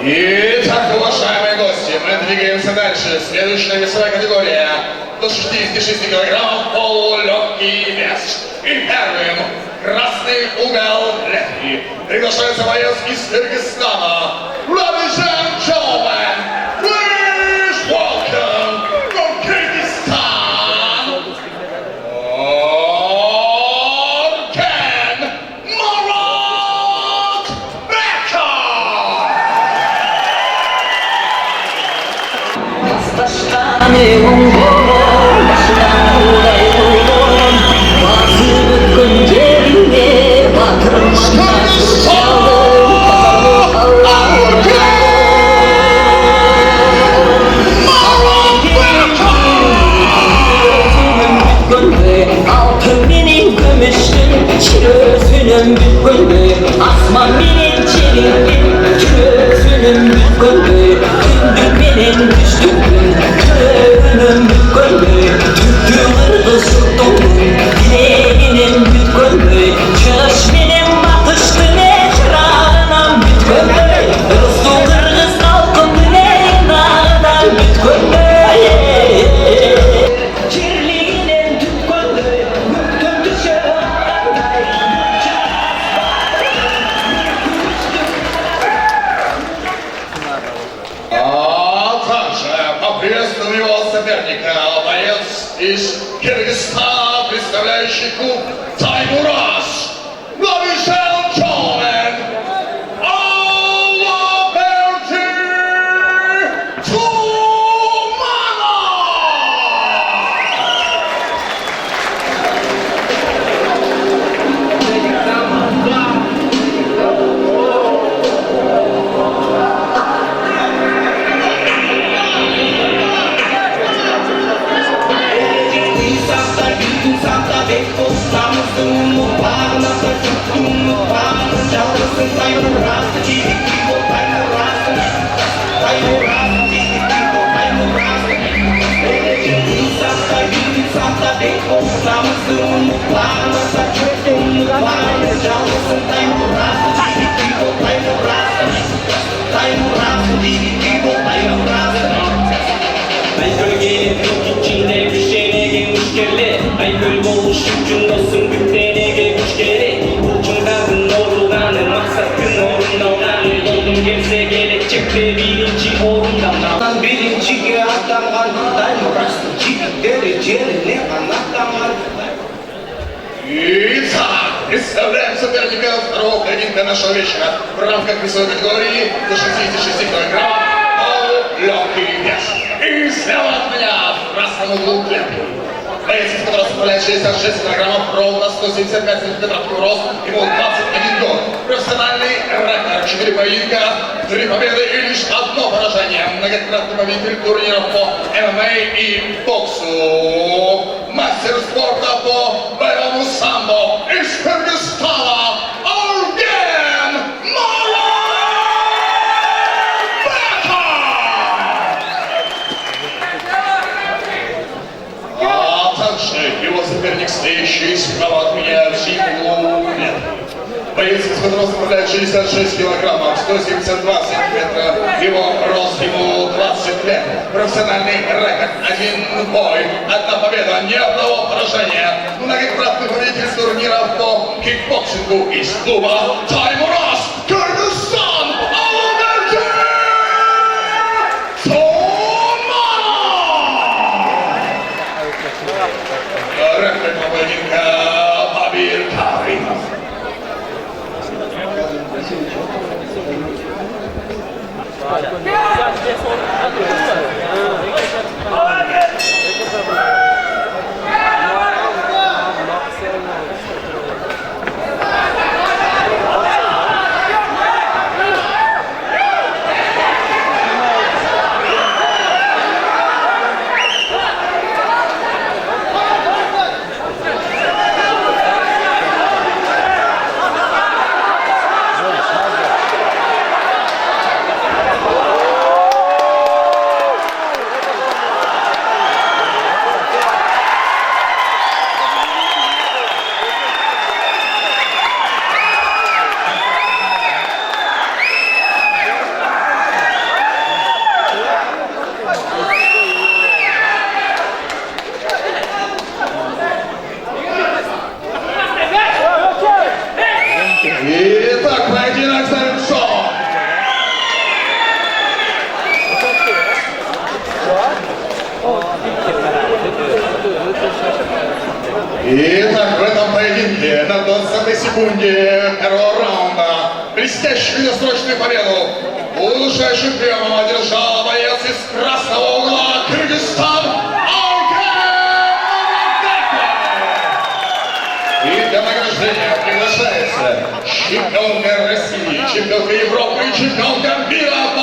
Итак, уважаемые гости, мы двигаемся дальше. Следующая весовая категория до 66 килограммов, полулегкий вес. И первым красный угол легкий. Приглашается боец из Кыргызстана. Ladies and gentlemen, please welcome from Kyrgyzstan, Orkan Çirözünün bir gönlü, asman benim çeliğim. Çirözünün bir gönlü, gündür benim düştüğüm. Çirözünün bir gönlü, türküleri ısıttım. Dileğinin bir gönlü, çırış benim batıştı ne çırağından bir gönlü. Ruslu Kırgız halkın dileğin dağından bir gönlü. Kirliğinin tüm gönlü, mümkün dışı. Приветствуем его соперника, боец из Кыргызстана, представляющий клуб Таймураз. Ladies and gentlemen, Аллаберди Туманов! Aykul boğuş üçün olsun gütlerine güç gerek. Uçundasın doğrulanı maksatın orundan. Oldum gelse gelecekte birinci orundan. Birinciye atlangan Таймураз'ın жігіттері жеріне қанаттанған. Итак, представляем соперника второго поединка нашего вечера в рамках весовой категории до 66 килограммов, полулегкий вес. И слева от меня в красном углу клетки боец, который составляет 66 килограммов, ровно 175 сантиметров рост, ему 21 год. Профессиональный рекорд, 4 поединка, 3 победы и лишь одно поражение. Многократный победитель турниров по ММА и боксу. Мастер спорта по боевому самбо из Кыргызстана, Оркен его соперник, стоящий справа от меня в синем угле. Боец, из которого составляет 66 килограммов, 172 сантиметра, его рост, ему 20 лет. Профессиональный рекорд, 1 бой, 1 победа, ни одного поражения. Многократный победитель турниров по кикбоксингу из клуба Таймураз, Кыргызстан, Алаберди Реплика поединка Бабир Каримов. Итак, в этом поединке на 20-й секунде первого раунда блестящую досрочную победу удушающим приемом одержал боец из красного угла Кыргызстан И для награждения приглашается чемпионка России, чемпионка Европы и чемпионка мира